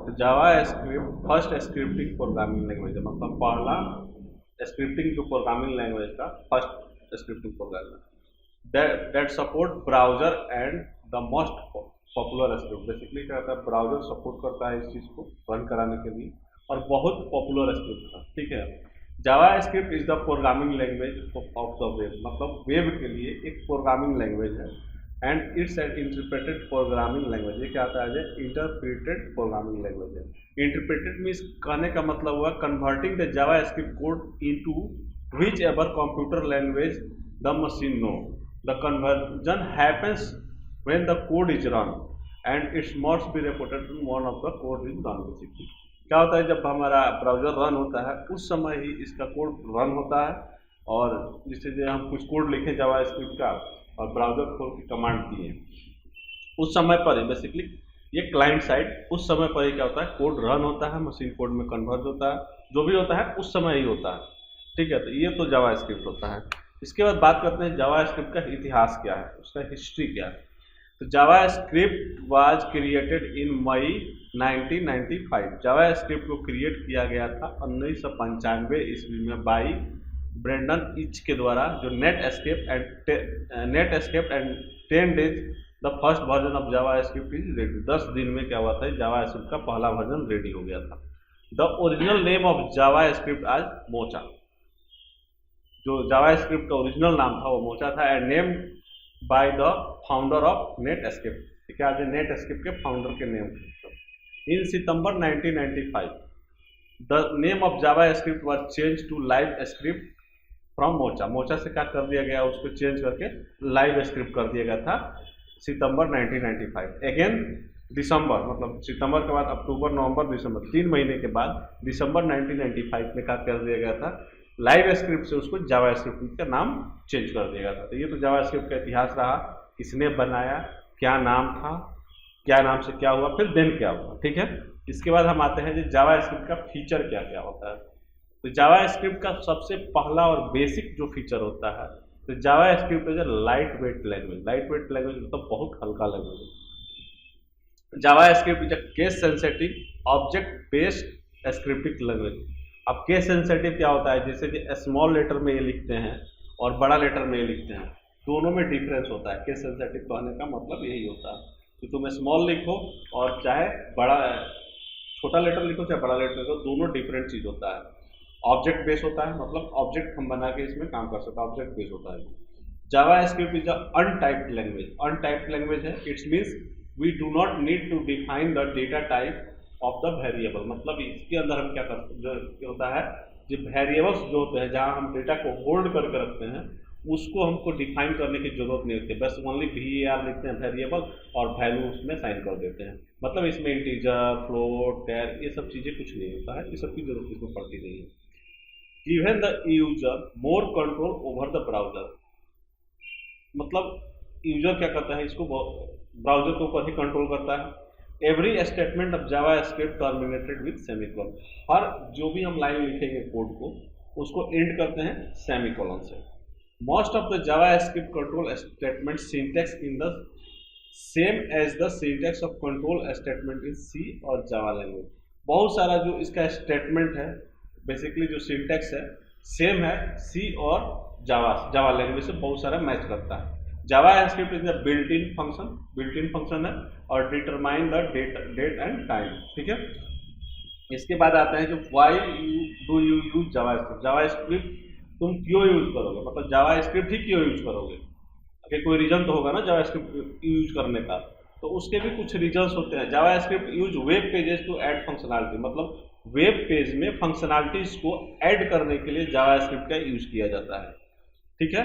तो java script first scripting programming language है, मतलब पहला स्क्रिप्टिंग जो प्रोग्रामिंग लैंग्वेज का first scripting program that support browser and the most popular script. Basically क्या होता है, ब्राउजर सपोर्ट करता है इस चीज़ को रन कराने के लिए और बहुत पॉपुलर स्क्रिप्ट था। ठीक है, java script is the programming language of the web, मतलब वेब के लिए एक प्रोग्रामिंग लैंग्वेज है। And it's an interpreted programming language. ये क्या आता है, इंटरप्रेटेड प्रोग्रामिंग लैंग्वेज है। इंटरप्रेटेड मीन्स कहने का मतलब हुआ converting the java script code into which ever computer language the machine know. The conversion happens when the code is run and it's must be reported one of the code is run. Basically क्या होता है, जब हमारा browser run होता है उस समय ही इसका कोड रन होता है, और जिससे हम कुछ कोड लिखें जावा स्क्रिप्ट का और ब्राउजर खोल के कमांड दिए, उस समय पर ही बेसिकली ये क्लाइंट साइड, उस समय पर ही क्या होता है, कोड रन होता है, मशीन कोड में कन्वर्ट होता है, जो भी होता है उस समय ही होता है। ठीक है, तो ये तो जावा स्क्रिप्ट होता है। इसके बाद बात करते हैं जावा स्क्रिप्ट का इतिहास क्या है, उसका हिस्ट्री क्या है। तो java script was created in May 1995। Java script को क्रिएट किया गया था 1995 ईस्वी में बाई ब्रेंडन इच के द्वारा, जो net escape and 10 days the first version of Java script is ready. 10 दिन में क्या हुआ था, जावा स्क्रिप्ट का पहला वर्जन रेडी हो गया था। The original name of Java script आज मोचा। जो जावा स्क्रिप्ट का ओरिजिनल नाम था वो मोचा था, and name by the founder of Netscape. क्या है, नेट एस्केप के फाउंडर के name. In September 1995 the name of Java script was change to LiveScript from mocha. Mocha से क्या कर दिया गया, उसको चेंज करके लाइव स्क्रिप्ट कर दिया गया था सितंबर 1995। अगेन दिसंबर, मतलब सितंबर के बाद अक्टूबर, नवंबर, दिसंबर, 3 महीने के बाद दिसंबर 1995 में क्या कर दिया गया था, लाइव स्क्रिप्ट से उसको जावा स्क्रिप्ट का नाम चेंज कर दिया गया था। तो ये तो जावा स्क्रिप्ट का इतिहास रहा, किसने बनाया, क्या नाम था, क्या नाम से क्या हुआ, फिर देन क्या हुआ। ठीक है, इसके बाद हम आते हैं कि जावा स्क्रिप्ट का फीचर क्या क्या होता है। तो जावा स्क्रिप्ट का सबसे पहला और बेसिक जो फीचर होता है, तो java script is a light weight language. Light weight language मतलब बहुत हल्का लैंग्वेज है। Java script is a case sensitive object based scripting language. अब केस सेंसिटिव क्या होता है, जैसे कि स्मॉल लेटर में ये लिखते हैं और बड़ा लेटर में ये लिखते हैं, दोनों में डिफरेंस होता है। केस सेंसिटिव कहने का मतलब यही होता है कि तुम स्मॉल लिखो और चाहे बड़ा छोटा लेटर लिखो चाहे बड़ा लेटर लिखो, दोनों डिफरेंट चीज होता है। ऑब्जेक्ट बेस होता है, मतलब ऑब्जेक्ट हम बना के इसमें काम कर सकते हैं, ऑब्जेक्ट बेस होता है। Java script is a untyped language. Untyped language है, it's means we do not need to define the data type of the variable. मतलब इसके अंदर हम क्या करते हैं, जो होता है, जो वेरिएबल्स जो होते हैं, जहाँ हम डेटा को होल्ड करके रखते हैं, उसको हमको डिफाइन करने की जरूरत नहीं होती। बस ओनली VAR लिखते हैं वेरिएबल और वैल्यू उसमें साइन कर देते हैं। मतलब इसमें इंटीजर, फ्लोट, कैर, ये सब चीज़ें कुछ नहीं होता है, ये सब की जरूरत इसमें पड़ती नहीं है। Given the user more control over the browser. मतलब यूजर क्या करता है, इसको ब्राउजर के ऊपर ही कंट्रोल करता है। Every statement of Java script terminated with semicolon. हर जो भी हम लाइन लिखेंगे कोड को, उसको एंड करते हैं सेमीकोलन से। Most of the java script control statement syntax in the same as the syntax of control statement in C और जावा लैंग्वेज। बहुत सारा जो इसका स्टेटमेंट है, बेसिकली जो सिंटैक्स है, सेम है सी और जावा लैंग्वेज से बहुत सारा मैच करता है। Java script is a built in function है और determine the date and time. ठीक है, इसके बाद आता है जो why do you use java script. Java script तुम क्यों यूज करोगे, मतलब जावा स्क्रिप्ट ही क्यों यूज करोगे। अगर कोई रीजन तो होगा ना जावा स्क्रिप्ट यूज करने का, तो उसके भी कुछ रीजन्स होते हैं। Java script use web pages to add functionality. मतलब वेब पेज में फंक्शनैलिटीज को ऐड करने के लिए जावा स्क्रिप्ट का यूज किया जाता है। ठीक है,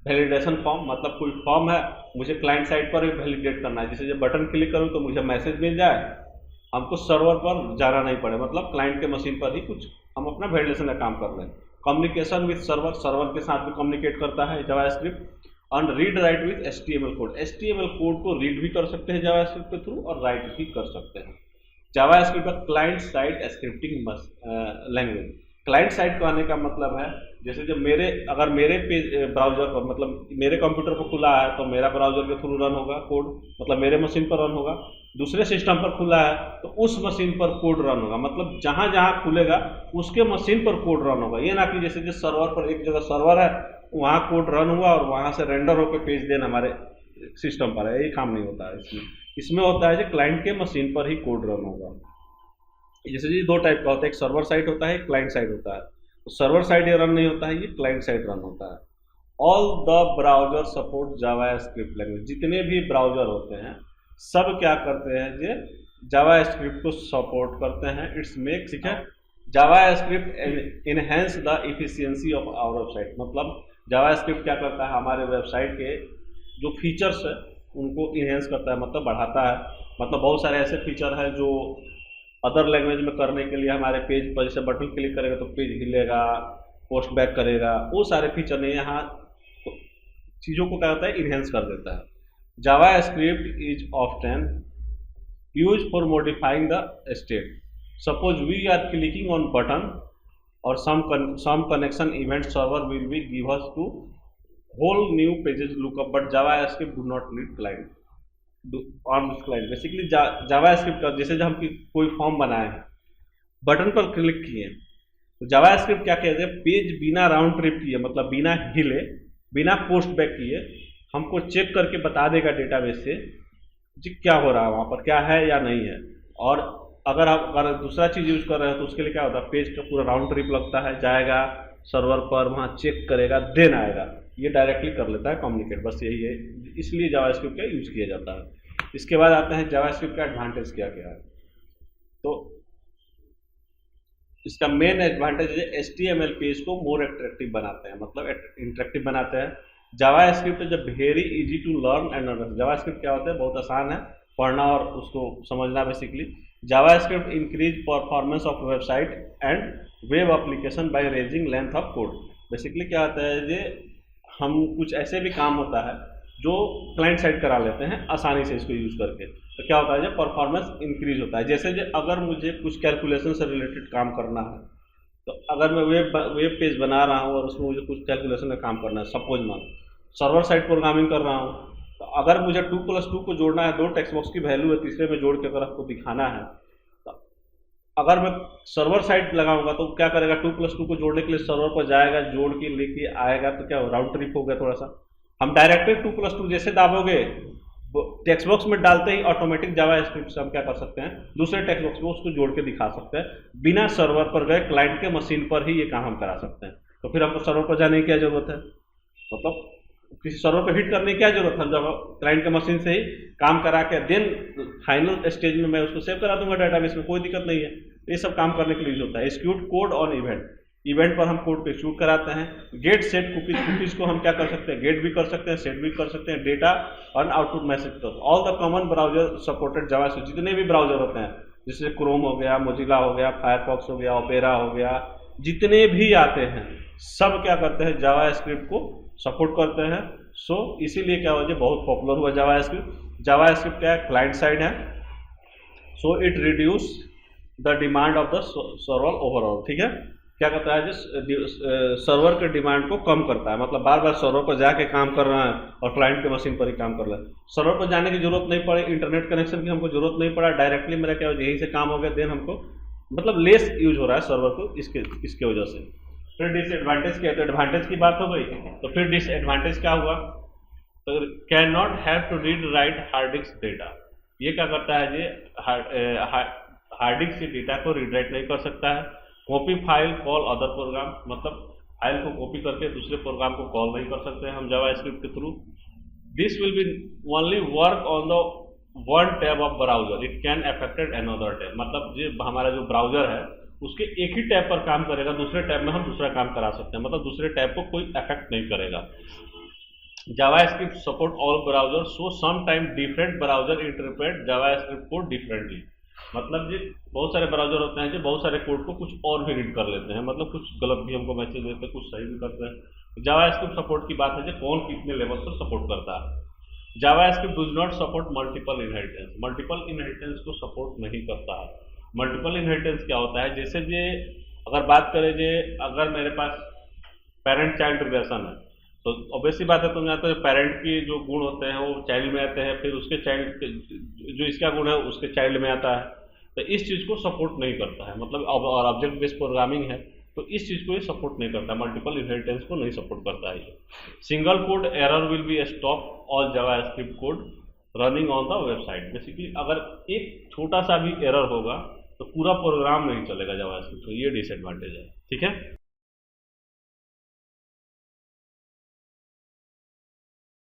वैलिडेशन फॉर्म, मतलब कोई फॉर्म है, मुझे क्लाइंट साइड पर भी वैलिडेट करना है। जैसे जब बटन क्लिक करूँ तो मुझे मैसेज मिल जाए, हमको सर्वर पर जाना नहीं पड़े, मतलब क्लाइंट के मशीन पर ही कुछ हम अपना वैलिडेशन का काम कर रहे हैं। कम्युनिकेशन विद सर्वर के साथ भी कम्युनिकेट करता है जावा स्क्रिप्ट। और read write with HTML code. HTML code को रीड भी कर सकते हैं जावा स्क्रिप्ट के थ्रू और राइट भी कर सकते हैं। Java script client side scripting language. Client side को आने का मतलब है जैसे जब अगर मेरे पेज ब्राउजर पर मतलब मेरे कंप्यूटर पर खुला है तो मेरा ब्राउजर के थ्रू रन होगा कोड, मतलब मेरे मशीन पर रन होगा। दूसरे सिस्टम पर खुला है तो उस मशीन पर कोड रन होगा, मतलब जहाँ जहाँ खुलेगा उसके मशीन पर कोड रन होगा। ये ना कि जैसे जिस सर्वर पर एक जगह सर्वर है वहाँ कोड रन हुआ और वहाँ से रेंडर होकर पेज देना हमारे सिस्टम पर है, ये काम नहीं होता है। इसमें होता है जो क्लाइंट के मशीन पर ही कोड रन होगा। जैसे जी दो टाइप का होता है, एक सर्वर साइड होता है, एक क्लाइंट साइड होता है। तो सर्वर साइड ये रन नहीं होता है, ये क्लाइंट साइड रन होता है। All the browser support JavaScript language, जितने भी ब्राउजर होते हैं सब क्या करते हैं ये जावास्क्रिप्ट को सपोर्ट करते हैं। इट्स मेक, ठीक है, JavaScript enhance the efficiency of our website, मतलब जावास्क्रिप्ट क्या करता है हमारे वेबसाइट के जो फीचर्स है उनको इनहेंस करता है, मतलब बढ़ाता है। मतलब बहुत सारे ऐसे फीचर है जो अदर लैंग्वेज में करने के लिए हमारे पेज पर जैसे बटन क्लिक करेगा तो पेज हिलेगा, पोस्ट बैक करेगा, वो सारे फीचर ने यहाँ चीज़ों को क्या होता है इनहेंस कर देता है। JavaScript is often use for modifying the state. Suppose we are clicking on button और some connection event server will be give us to whole new pages lookup, but JavaScript do not need client on this client। Basically JavaScript का जैसे जब हम कोई form बनाए हैं button पर click किए तो JavaScript क्या कहते हैं, पेज बिना राउंड ट्रिप किए, मतलब बिना हिले बिना पोस्ट बैक किए हमको चेक करके बता देगा डेटाबेस से जी क्या हो रहा है वहाँ पर, क्या है या नहीं है। और अगर दूसरा चीज़ यूज कर रहे हैं तो उसके लिए क्या होता है, पेज का पूरा राउंड ट्रिप लगता है, जाएगा सर्वर पर, वहाँ चेक करेगा, देन आएगा। ये डायरेक्टली कर लेता है कम्युनिकेट, बस यही है, इसलिए जावास्क्रिप्ट का यूज किया जाता है। इसके बाद आते हैं जावास्क्रिप्ट का एडवांटेज क्या क्या है। तो इसका मेन एडवांटेज है HTML पेज को मोर अट्रैक्टिव बनाते हैं, मतलब इंटरेक्टिव बनाते हैं। जावास्क्रिप्ट जब very easy to learn and understand, JavaScript क्या होता है, बहुत आसान है पढ़ना और उसको समझना। Basically JavaScript increase performance of website and web application by raising length of code. Basically क्या होता है, ये हम कुछ ऐसे भी काम होता है जो क्लाइंट साइड करा लेते हैं आसानी से इसको यूज करके, तो क्या होता है जब परफॉर्मेंस इंक्रीज होता है। जैसे अगर मुझे कुछ कैलकुलेशन से रिलेटेड काम करना है तो अगर मैं वेब पेज बना रहा हूँ और उसमें मुझे कुछ कैलकुलेशन का काम करना है, सपोज मान सर्वर साइड प्रोग्रामिंग कर रहा हूँ, तो अगर मुझे 2+2 को जोड़ना है, दो टेक्स्ट बॉक्स की वैल्यू है, तीसरे में जोड़ के अगर आपको दिखाना है, तो अगर मैं सर्वर साइड लगाऊंगा तो क्या करेगा, 2+2 को जोड़ने के लिए सर्वर पर जाएगा, जोड़ के लेके आएगा, तो क्या राउंड ट्रिप हो गया थोड़ा सा। हम डायरेक्टली 2+2 जैसे दाबोगे टेक्स्ट बॉक्स में डालते ही ऑटोमेटिक जावास्क्रिप्ट से हम क्या कर सकते हैं, दूसरे टेक्स्ट बॉक्स में उसको जोड़ के दिखा सकते हैं, बिना सर्वर पर गए क्लाइंट के मशीन पर ही ये काम हम करा सकते हैं। तो फिर हमको सर्वर पर जाने की क्या जरूरत है, मतलब किसी सर्वर पर हिट करने की क्या जरूरत है, जब क्लाइंट के मशीन से ही काम करा के देन फाइनल स्टेज में मैं उसको सेव करा दूंगा डेटाबेस में, कोई दिक्कत नहीं है। ये सब काम करने के लिए यूज होता है। एक्जीक्यूट कोड ऑन इवेंट पर हम कोड को एक्जीक्यूट कराते हैं। गेट सेट कुकीज को हम क्या कर सकते हैं, गेट भी कर सकते हैं, सेट भी कर सकते हैं, डेटा और आउटपुट मैसेज कर। All the common browser supported JavaScript, जितने भी ब्राउजर होते हैं जैसे क्रोम हो गया, मोजिला हो गया, फायरफॉक्स हो गया, ओपेरा हो गया, जितने भी आते हैं सब क्या करते हैं जावास्क्रिप्ट को सपोर्ट करते हैं। सो इसीलिए क्या हो, बहुत पॉपुलर हुआ जावास्क्रिप्ट। जावास्क्रिप्ट क्या है, क्लाइंट साइड है, so it reduce the demand of the server overall. ठीक है, क्या करता है सर्वर के डिमांड को कम करता है, मतलब बार बार सर्वर पर जाके काम कर रहा है और क्लाइंट के मशीन पर ही काम कर रहा है। सर्वर पर जाने की जरूरत नहीं पड़े, इंटरनेट कनेक्शन की हमको जरूरत नहीं पड़ा, डायरेक्टली मेरा क्या यहीं से काम हो गया, देन हमको मतलब लेस यूज हो रहा है सर्वर को इसके वजह से। फिर डिसएडवांटेज क्या है, तो एडवांटेज की बात हो गई, तो फिर डिसएडवांटेज क्या हुआ, तो can not have to read write hard disk data. ये क्या करता है, ये हार्ड डिस्क से डेटा को रीड राइट नहीं कर सकता है। Copy file call other program, मतलब फाइल को कॉपी करके दूसरे प्रोग्राम को कॉल नहीं कर सकते हैं हम जावास्क्रिप्ट के through. This will be only work on the one tab of browser, it can affected another tab, मतलब जो हमारा जो ब्राउजर है उसके एक ही टैब पर काम करेगा, दूसरे टैब में हम दूसरा काम करा सकते हैं, मतलब दूसरे टैब को कोई अफेक्ट नहीं करेगा। Javascript support all browser, so some time different browser interpret javascript code differently, मतलब जी बहुत सारे ब्राउजर होते हैं जो बहुत सारे कोड को कुछ और भी रीड कर लेते हैं, मतलब कुछ गलत भी हमको मैसेज देते हैं, कुछ सही भी करते हैं। जावास्क्रिप्ट सपोर्ट की बात है जो कौन कितने लेवल पर सपोर्ट करता है। JavaScript does not support multiple inheritance, multiple inheritance को सपोर्ट नहीं करता है। मल्टीपल इनहेरिटेंस क्या होता है, जैसे ये अगर बात करें जे अगर मेरे पास पेरेंट चाइल्ड रिलेशन है, तो ऑब्वियसली बात है, तुम जानते हो पेरेंट की जो गुण होते हैं वो चाइल्ड में आते हैं, फिर उसके चाइल्ड जो इसका गुण है उसके चाइल्ड में आता है। तो इस चीज़ को सपोर्ट नहीं करता है, मतलब और ऑब्जेक्ट बेस्ड प्रोग्रामिंग है तो इस चीज़ को ये सपोर्ट नहीं करता, मल्टीपल इनहेरिटेंस को नहीं सपोर्ट करता है। Single code error will be stop all JavaScript code running on the website. Basically अगर एक छोटा सा भी एरर होगा तो पूरा प्रोग्राम नहीं चलेगा जावास्क्रिप्ट, तो ये डिसएडवांटेज है। ठीक है।